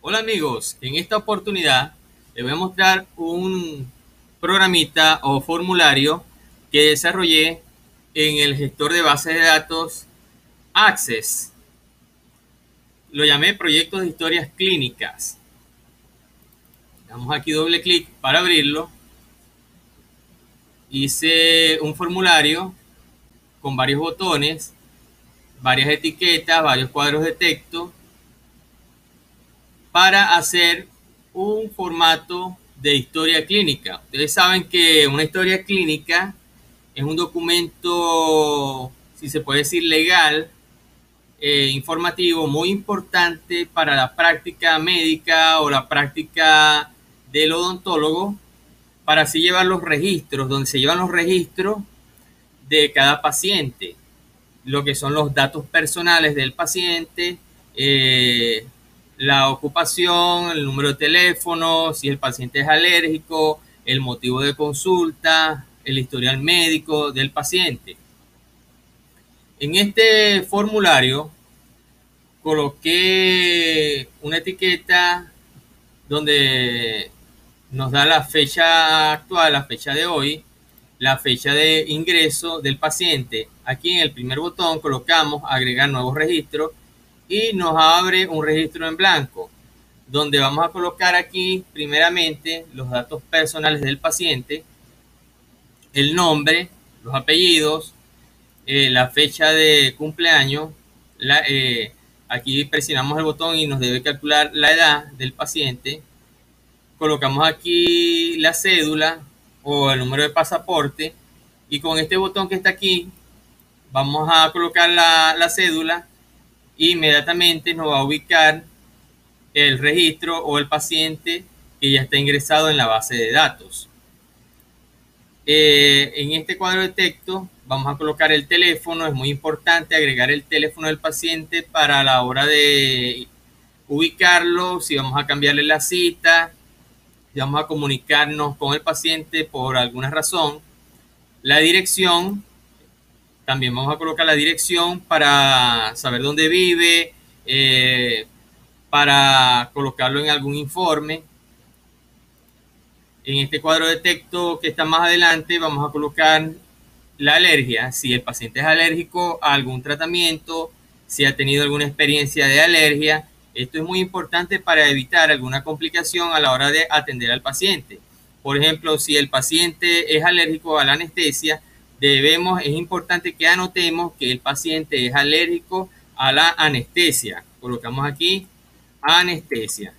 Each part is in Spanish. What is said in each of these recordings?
Hola amigos, en esta oportunidad les voy a mostrar un programita o formulario que desarrollé en el gestor de bases de datos Access. Lo llamé Proyectos de Historias Clínicas. Damos aquí doble clic para abrirlo. Hice un formulario con varios botones, varias etiquetas, varios cuadros de texto para hacer un formato de historia clínica. Ustedes saben que una historia clínica es un documento, si se puede decir, legal, informativo, muy importante para la práctica médica o la práctica del odontólogo, para así llevar los registros, donde se llevan los registros de cada paciente, lo que son los datos personales del paciente, la ocupación, el número de teléfono, si el paciente es alérgico, el motivo de consulta, el historial médico del paciente. En este formulario coloqué una etiqueta donde nos da la fecha actual, la fecha de hoy, la fecha de ingreso del paciente. Aquí en el primer botón colocamos agregar nuevos registros y nos abre un registro en blanco, donde vamos a colocar aquí primeramente los datos personales del paciente, el nombre, los apellidos, la fecha de cumpleaños. Aquí presionamos el botón y nos debe calcular la edad del paciente. Colocamos aquí la cédula o el número de pasaporte, y con este botón que está aquí vamos a colocar la cédula e inmediatamente nos va a ubicar el registro o el paciente que ya está ingresado en la base de datos. En este cuadro de texto vamos a colocar el teléfono. Es muy importante agregar el teléfono del paciente para la hora de ubicarlo, si vamos a cambiarle la cita, si vamos a comunicarnos con el paciente por alguna razón. La dirección, también vamos a colocar la dirección para saber dónde vive, para colocarlo en algún informe. En este cuadro de texto que está más adelante vamos a colocar la alergia, si el paciente es alérgico a algún tratamiento, si ha tenido alguna experiencia de alergia. Esto es muy importante para evitar alguna complicación a la hora de atender al paciente. Por ejemplo, si el paciente es alérgico a la anestesia, es importante que anotemos que el paciente es alérgico a la anestesia. Colocamos aquí anestesia.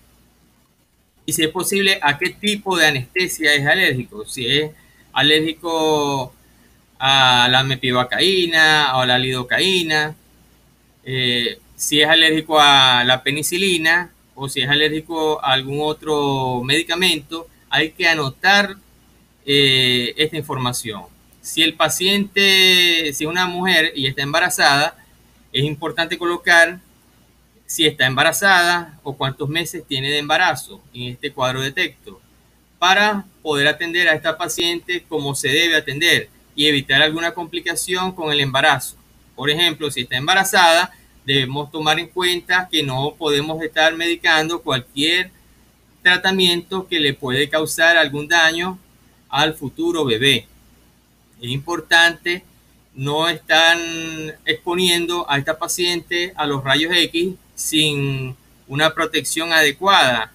Y si es posible, a qué tipo de anestesia es alérgico. Si es alérgico a la mepivacaína o a la lidocaína, si es alérgico a la penicilina o si es alérgico a algún otro medicamento, hay que anotar esta información. Si el paciente, si es una mujer y está embarazada, es importante colocar si está embarazada o cuántos meses tiene de embarazo en este cuadro de texto, para poder atender a esta paciente como se debe atender y evitar alguna complicación con el embarazo. Por ejemplo, si está embarazada, debemos tomar en cuenta que no podemos estar medicando cualquier tratamiento que le puede causar algún daño al futuro bebé. Es importante no estar exponiendo a esta paciente a los rayos X sin una protección adecuada,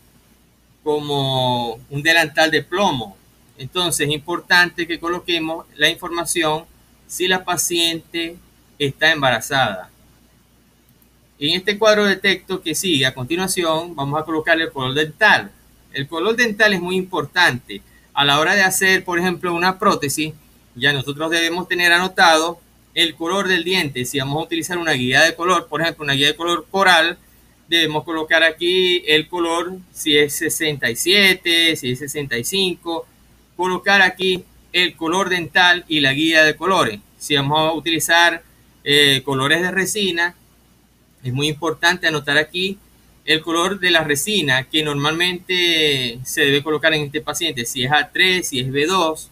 como un delantal de plomo. Entonces es importante que coloquemos la información si la paciente está embarazada. En este cuadro de texto que sigue a continuación vamos a colocar el color dental. El color dental es muy importante. A la hora de hacer, por ejemplo, una prótesis, ya nosotros debemos tener anotado el color del diente. Si vamos a utilizar una guía de color, por ejemplo, una guía de color coral, debemos colocar aquí el color, si es 67, si es 65, colocar aquí el color dental y la guía de colores. Si vamos a utilizar colores de resina, es muy importante anotar aquí el color de la resina que normalmente se debe colocar en este paciente, si es A3, si es B2,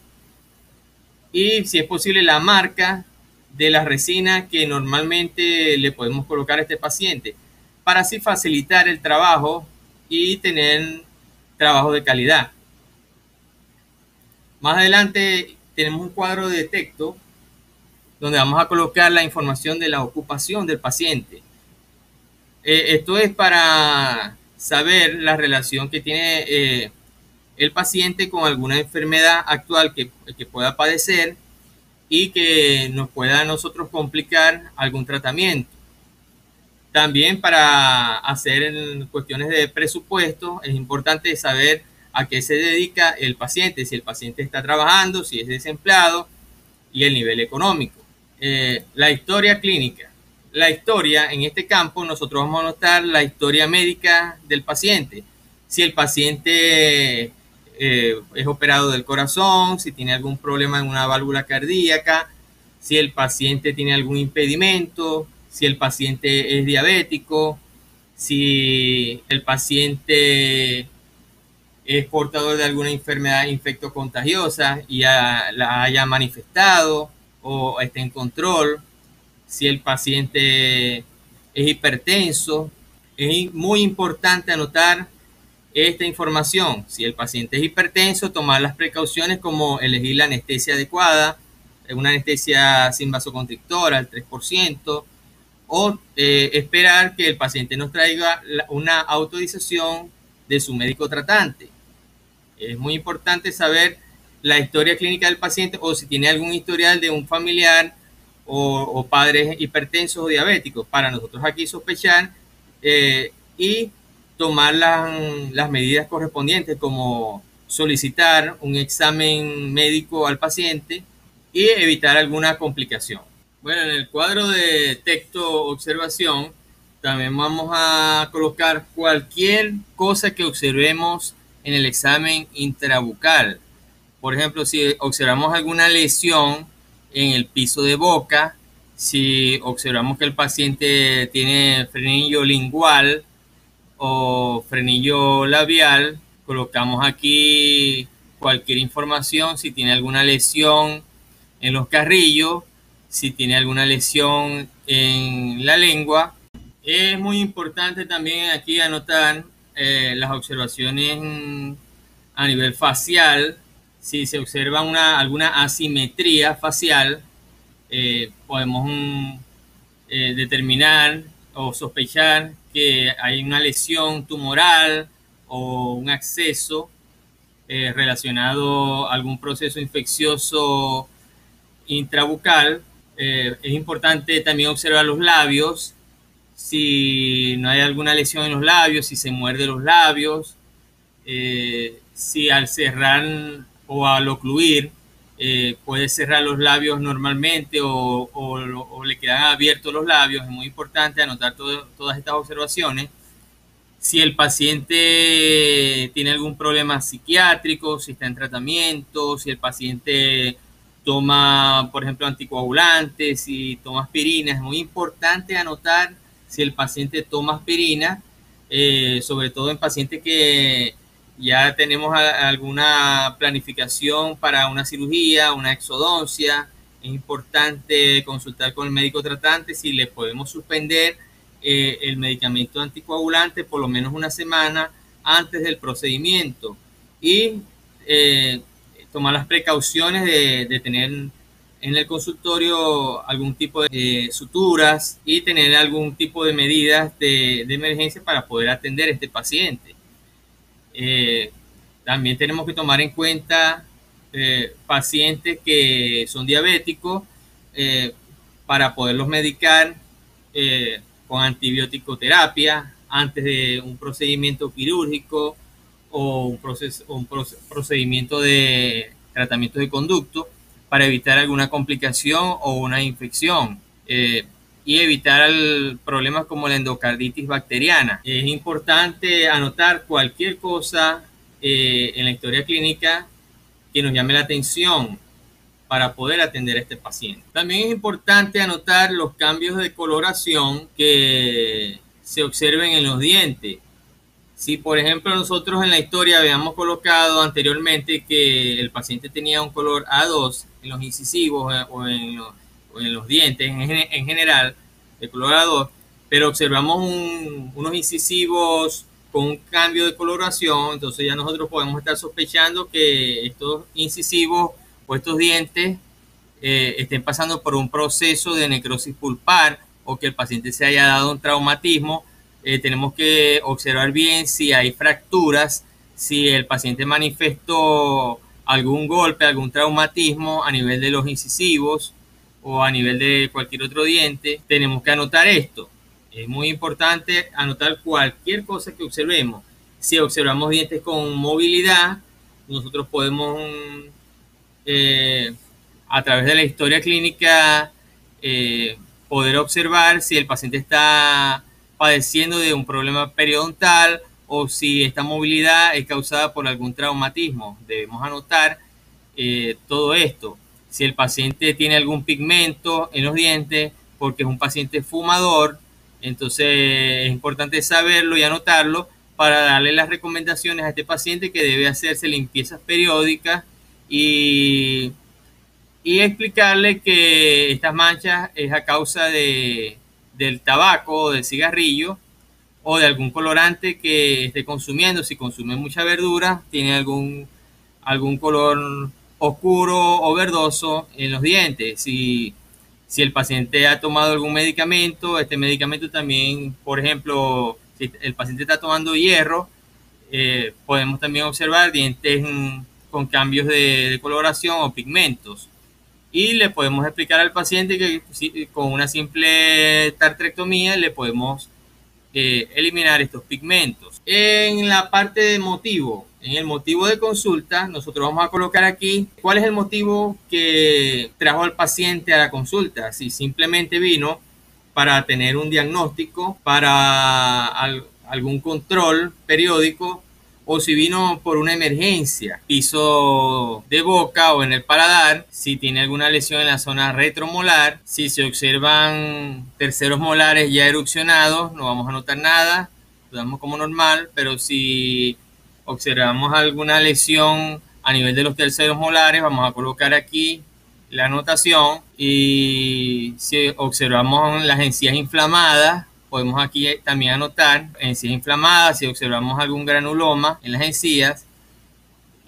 y si es posible la marca de la resina que normalmente le podemos colocar a este paciente, para así facilitar el trabajo y tener trabajo de calidad. Más adelante tenemos un cuadro de texto donde vamos a colocar la información de la ocupación del paciente. Esto es para saber la relación que tiene el paciente con alguna enfermedad actual que pueda padecer y que nos pueda a nosotros complicar algún tratamiento. También para hacer en cuestiones de presupuesto es importante saber a qué se dedica el paciente, si el paciente está trabajando, si es desempleado y el nivel económico. La historia clínica. La historia, en este campo, nosotros vamos a anotar la historia médica del paciente. Si el paciente es operado del corazón, si tiene algún problema en una válvula cardíaca, si el paciente tiene algún impedimento, si el paciente es diabético, si el paciente es portador de alguna enfermedad infectocontagiosa y la haya manifestado o está en control, si el paciente es hipertenso. Es muy importante anotar esta información. Si el paciente es hipertenso, tomar las precauciones como elegir la anestesia adecuada, una anestesia sin vasoconstrictora al 3%, o esperar que el paciente nos traiga una autorización de su médico tratante. Es muy importante saber la historia clínica del paciente o si tiene algún historial de un familiar o padres hipertensos o diabéticos, para nosotros aquí sospechar y tomar las medidas correspondientes, como solicitar un examen médico al paciente y evitar alguna complicación. Bueno, en el cuadro de texto observación también vamos a colocar cualquier cosa que observemos en el examen intrabucal. Por ejemplo, si observamos alguna lesión en el piso de boca, si observamos que el paciente tiene frenillo lingual o frenillo labial, colocamos aquí cualquier información, si tiene alguna lesión en los carrillos, si tiene alguna lesión en la lengua. Es muy importante también aquí anotar las observaciones a nivel facial. Si se observa alguna asimetría facial, podemos determinar o sospechar que hay una lesión tumoral o un acceso relacionado a algún proceso infeccioso intrabucal. Es importante también observar los labios, si no hay alguna lesión en los labios, si se muerde los labios, si al cerrar o al ocluir puede cerrar los labios normalmente o le quedan abiertos los labios. Es muy importante anotar todas estas observaciones. Si el paciente tiene algún problema psiquiátrico, si está en tratamiento, si el paciente toma, por ejemplo, anticoagulantes, si toma aspirina, es muy importante anotar si el paciente toma aspirina, sobre todo en pacientes que ya tenemos alguna planificación para una cirugía, una exodoncia. Es importante consultar con el médico tratante si le podemos suspender el medicamento anticoagulante por lo menos una semana antes del procedimiento y tomar las precauciones de tener en el consultorio algún tipo de suturas y tener algún tipo de medidas de emergencia para poder atender a este paciente. También tenemos que tomar en cuenta pacientes que son diabéticos para poderlos medicar con antibiótico-terapia antes de un procedimiento quirúrgico o un procedimiento de tratamiento de conducto para evitar alguna complicación o una infección y evitar problemas como la endocarditis bacteriana. Es importante anotar cualquier cosa en la historia clínica que nos llame la atención para poder atender a este paciente. También es importante anotar los cambios de coloración que se observen en los dientes. Si, por ejemplo, nosotros en la historia habíamos colocado anteriormente que el paciente tenía un color A2 en los incisivos o en los dientes en general, de color A2, pero observamos unos incisivos con un cambio de coloración, entonces ya nosotros podemos estar sospechando que estos incisivos o estos dientes estén pasando por un proceso de necrosis pulpar o que el paciente se haya dado un traumatismo. Tenemos que observar bien si hay fracturas, si el paciente manifestó algún golpe, algún traumatismo a nivel de los incisivos o a nivel de cualquier otro diente. Tenemos que anotar esto. Es muy importante anotar cualquier cosa que observemos. Si observamos dientes con movilidad, nosotros podemos a través de la historia clínica poder observar si el paciente está padeciendo de un problema periodontal o si esta movilidad es causada por algún traumatismo. Debemos anotar todo esto. Si el paciente tiene algún pigmento en los dientes porque es un paciente fumador, entonces es importante saberlo y anotarlo para darle las recomendaciones a este paciente que debe hacerse limpiezas periódicas y explicarle que estas manchas es a causa del tabaco o del cigarrillo o de algún colorante que esté consumiendo. Si consume mucha verdura, tiene algún color oscuro o verdoso en los dientes. Si el paciente ha tomado algún medicamento, este medicamento también, por ejemplo, si el paciente está tomando hierro, podemos también observar dientes con cambios de coloración o pigmentos. Y le podemos explicar al paciente que con una simple tartrectomía le podemos eliminar estos pigmentos. En la parte de motivo, en el motivo de consulta, nosotros vamos a colocar aquí cuál es el motivo que trajo al paciente a la consulta. Si simplemente vino para tener un diagnóstico, para algún control periódico, o si vino por una emergencia, piso de boca o en el paladar, si tiene alguna lesión en la zona retromolar, si se observan terceros molares ya erupcionados, no vamos a notar nada, lo damos como normal, pero si observamos alguna lesión a nivel de los terceros molares, vamos a colocar aquí la anotación, y si observamos las encías inflamadas, podemos aquí también anotar encías inflamadas, si observamos algún granuloma en las encías.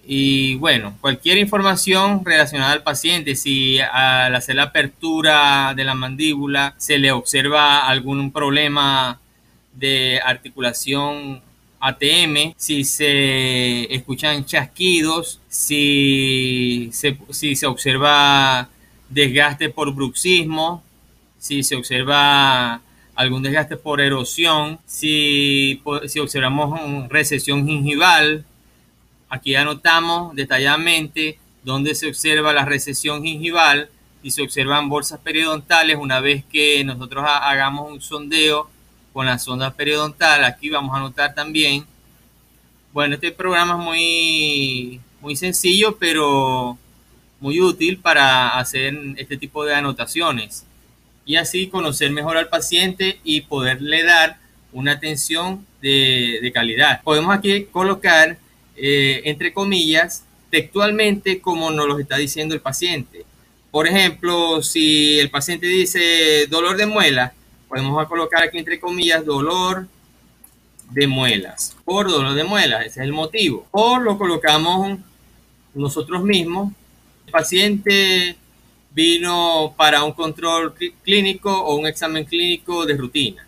Y bueno, cualquier información relacionada al paciente, si al hacer la apertura de la mandíbula se le observa algún problema de articulación ATM, si se escuchan chasquidos, si se observa desgaste por bruxismo, si se observa algún desgaste por erosión, si observamos recesión gingival. Aquí anotamos detalladamente dónde se observa la recesión gingival y se observan bolsas periodontales. Una vez que nosotros hagamos un sondeo con la sonda periodontal, aquí vamos a anotar también. Bueno, este programa es muy sencillo, pero muy útil para hacer este tipo de anotaciones y así conocer mejor al paciente y poderle dar una atención de calidad. Podemos aquí colocar, entre comillas, textualmente como nos lo está diciendo el paciente. Por ejemplo, si el paciente dice dolor de muela, podemos colocar aquí entre comillas dolor de muelas, por dolor de muelas, ese es el motivo. O lo colocamos nosotros mismos. El paciente vino para un control clínico o un examen clínico de rutina.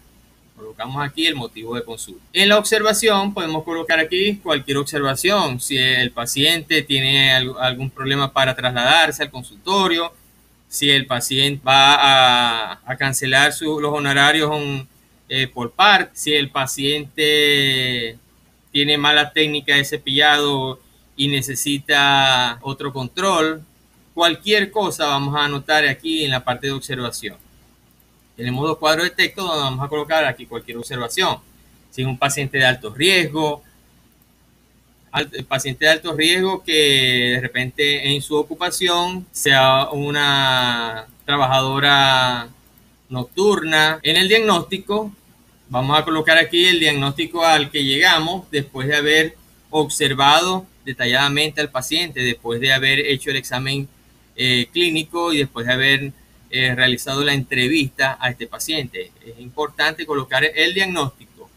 Colocamos aquí el motivo de consulta. En la observación podemos colocar aquí cualquier observación. Si el paciente tiene algún problema para trasladarse al consultorio, si el paciente va a cancelar los honorarios por parte, si el paciente tiene mala técnica de cepillado y necesita otro control. Cualquier cosa vamos a anotar aquí en la parte de observación. Tenemos dos cuadros de texto donde vamos a colocar aquí cualquier observación. Si es un paciente de alto riesgo, el paciente de alto riesgo que de repente en su ocupación sea una trabajadora nocturna. En el diagnóstico vamos a colocar aquí el diagnóstico al que llegamos después de haber observado detalladamente al paciente, después de haber hecho el examen clínico y después de haber realizado la entrevista a este paciente. Es importante colocar el diagnóstico.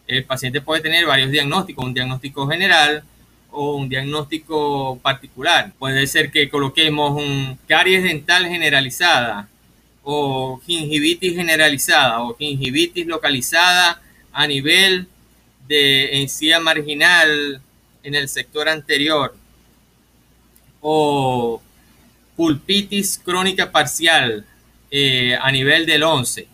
El paciente puede tener varios diagnósticos, un diagnóstico general o un diagnóstico particular. Puede ser que coloquemos un caries dental generalizada o gingivitis generalizada o gingivitis localizada a nivel de encía marginal en el sector anterior o pulpitis crónica parcial a nivel del 11.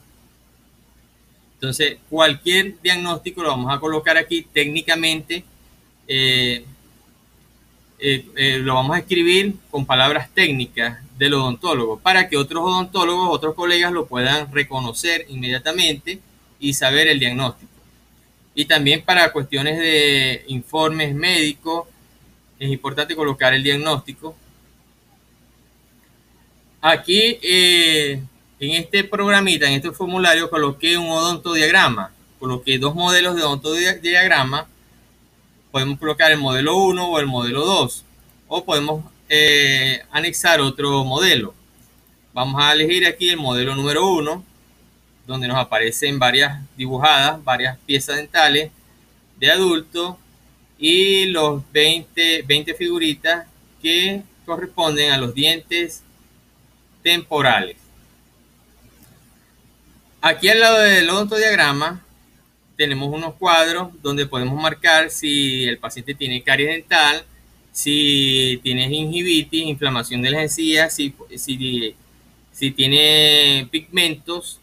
Entonces, cualquier diagnóstico lo vamos a colocar aquí técnicamente, lo vamos a escribir con palabras técnicas del odontólogo para que otros odontólogos, otros colegas lo puedan reconocer inmediatamente y saber el diagnóstico. Y también para cuestiones de informes médicos es importante colocar el diagnóstico. Aquí en este programita, en este formulario, coloqué un odontodiagrama. Coloqué dos modelos de odontodiagrama. Podemos colocar el modelo 1 o el modelo 2. O podemos anexar otro modelo. Vamos a elegir aquí el modelo número 1, donde nos aparecen varias dibujadas, varias piezas dentales de adulto y los 20 figuritas que corresponden a los dientes temporales. Aquí al lado del odontodiagrama tenemos unos cuadros donde podemos marcar si el paciente tiene caries dental, si tiene gingivitis, inflamación de las encías, si tiene pigmentos,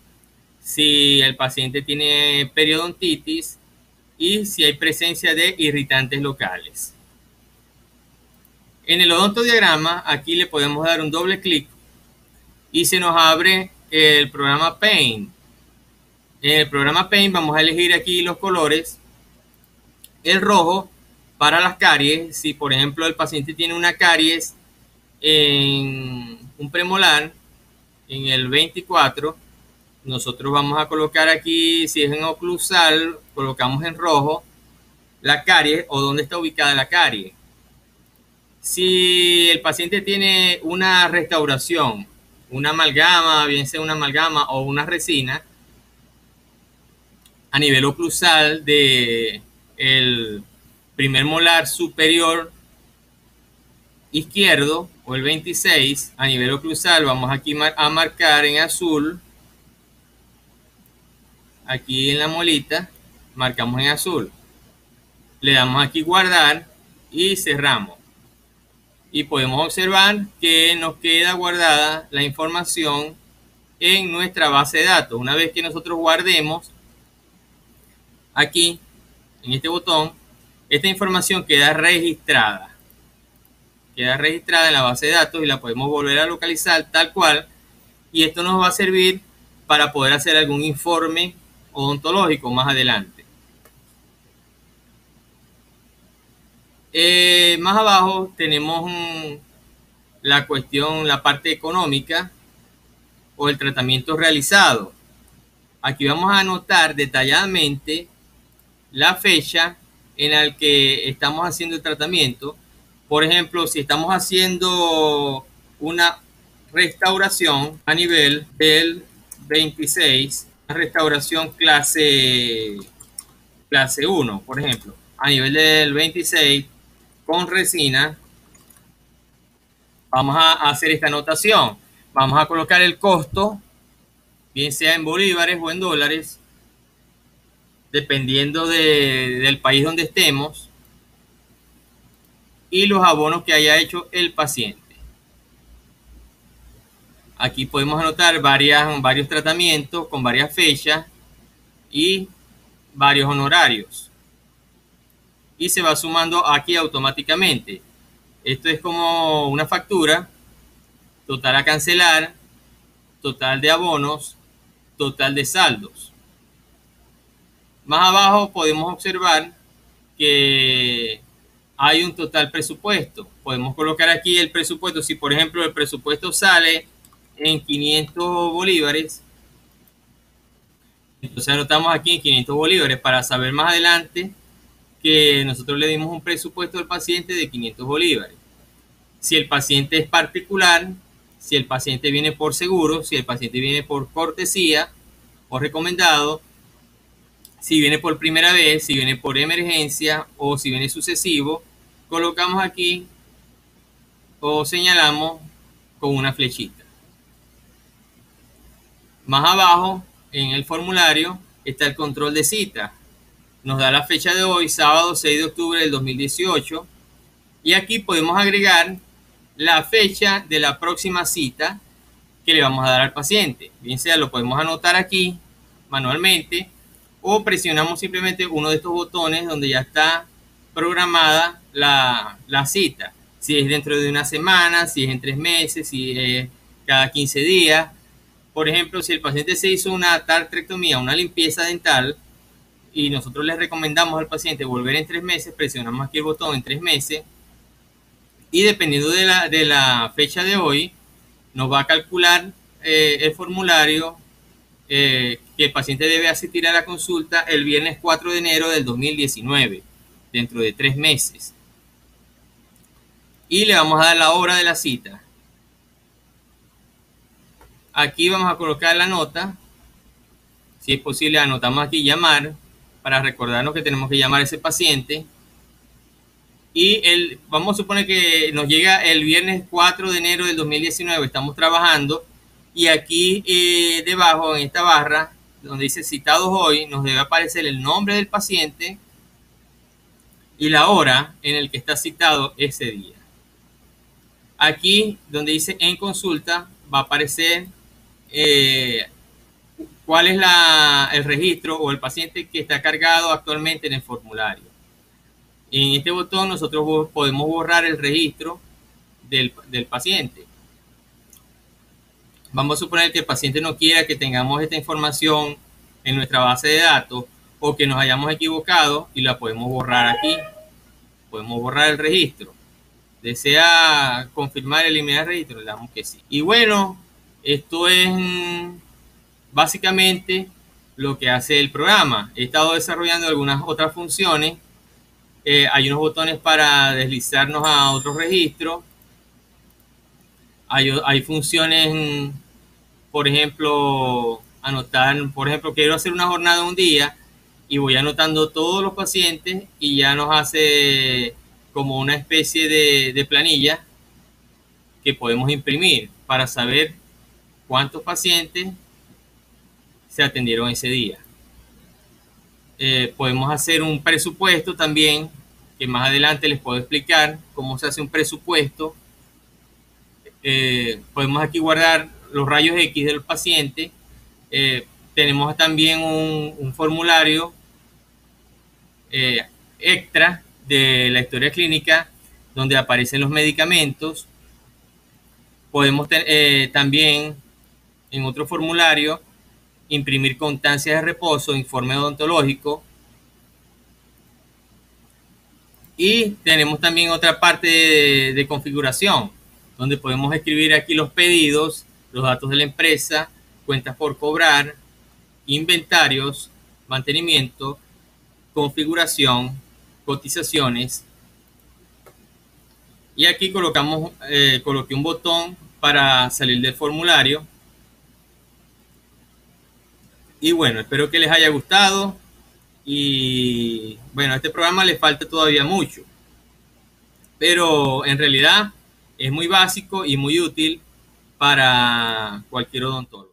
si el paciente tiene periodontitis y si hay presencia de irritantes locales. En el odontodiagrama aquí le podemos dar un doble clic y se nos abre el programa Paint. En el programa Paint vamos a elegir aquí los colores. El rojo para las caries. Si por ejemplo el paciente tiene una caries en un premolar, en el 24, nosotros vamos a colocar aquí, si es en oclusal, colocamos en rojo la caries o dónde está ubicada la caries. Si el paciente tiene una restauración, una amalgama, bien sea una amalgama o una resina, a nivel oclusal de el primer molar superior izquierdo o el 26, a nivel oclusal vamos aquí a marcar en azul, aquí en la molita, marcamos en azul. Le damos aquí guardar y cerramos. Y podemos observar que nos queda guardada la información en nuestra base de datos. Una vez que nosotros guardemos aquí, en este botón, esta información queda registrada. Queda registrada en la base de datos y la podemos volver a localizar tal cual. Y esto nos va a servir para poder hacer algún informe odontológico más adelante. Más abajo tenemos la cuestión, la parte económica o el tratamiento realizado. Aquí vamos a anotar detalladamente la fecha en la que estamos haciendo el tratamiento. Por ejemplo, si estamos haciendo una restauración a nivel del 26, una restauración clase 1, por ejemplo, a nivel del 26 con resina, vamos a hacer esta anotación. Vamos a colocar el costo, bien sea en bolívares o en dólares, dependiendo del país donde estemos, y los abonos que haya hecho el paciente. Aquí podemos anotar varios tratamientos con varias fechas y varios honorarios. Y se va sumando aquí automáticamente. Esto es como una factura, total a cancelar, total de abonos, total de saldos. Más abajo podemos observar que hay un total presupuesto. Podemos colocar aquí el presupuesto. Si por ejemplo el presupuesto sale en 500 bolívares, entonces anotamos aquí en 500 bolívares para saber más adelante que nosotros le dimos un presupuesto al paciente de 500 bolívares. Si el paciente es particular, si el paciente viene por seguro, si el paciente viene por cortesía o recomendado, Si viene por primera vez, si viene por emergencia o si viene sucesivo, colocamos aquí o señalamos con una flechita. Más abajo, en el formulario, está el control de cita. Nos da la fecha de hoy, sábado 6 de octubre del 2018. Y aquí podemos agregar la fecha de la próxima cita que le vamos a dar al paciente. Bien sea, lo podemos anotar aquí manualmente o presionamos simplemente uno de estos botones donde ya está programada la cita. Si es dentro de una semana, si es en 3 meses, si es cada 15 días. Por ejemplo, si el paciente se hizo una tartrectomía, una limpieza dental, y nosotros les recomendamos al paciente volver en 3 meses, presionamos aquí el botón en 3 meses, y dependiendo de la fecha de hoy, nos va a calcular el formulario que el paciente debe asistir a la consulta el viernes 4 de enero del 2019, dentro de 3 meses. Y le vamos a dar la hora de la cita. Aquí vamos a colocar la nota. Si es posible, anotamos aquí llamar para recordarnos que tenemos que llamar a ese paciente. Y vamos a suponer que nos llega el viernes 4 de enero del 2019, estamos trabajando, y aquí debajo en esta barra donde dice citados hoy, nos debe aparecer el nombre del paciente y la hora en el que está citado ese día. Aquí donde dice en consulta va a aparecer cuál es el registro o el paciente que está cargado actualmente en el formulario. En este botón nosotros podemos borrar el registro del paciente. Vamos a suponer que el paciente no quiera que tengamos esta información en nuestra base de datos o que nos hayamos equivocado y la podemos borrar aquí. Podemos borrar el registro. ¿Desea confirmar, eliminar el registro? Le damos que sí. Y bueno, esto es básicamente lo que hace el programa. He estado desarrollando algunas otras funciones. Hay unos botones para deslizarnos a otros registros. Hay funciones, por ejemplo, anotar, por ejemplo, quiero hacer una jornada un día y voy anotando todos los pacientes y ya nos hace como una especie de planilla que podemos imprimir para saber cuántos pacientes se atendieron ese día. Podemos hacer un presupuesto también, que más adelante les puedo explicar cómo se hace un presupuesto. Podemos aquí guardar los rayos X del paciente. Tenemos también un formulario extra de la historia clínica donde aparecen los medicamentos. Podemos también en otro formulario imprimir constancias de reposo, informe odontológico. Y tenemos también otra parte de configuración, donde podemos escribir aquí los pedidos, los datos de la empresa, cuentas por cobrar, inventarios, mantenimiento, configuración, cotizaciones. Y aquí coloqué un botón para salir del formulario. Y bueno, espero que les haya gustado. Y bueno, a este programa le falta todavía mucho, pero en realidad es muy básico y muy útil para cualquier odontólogo.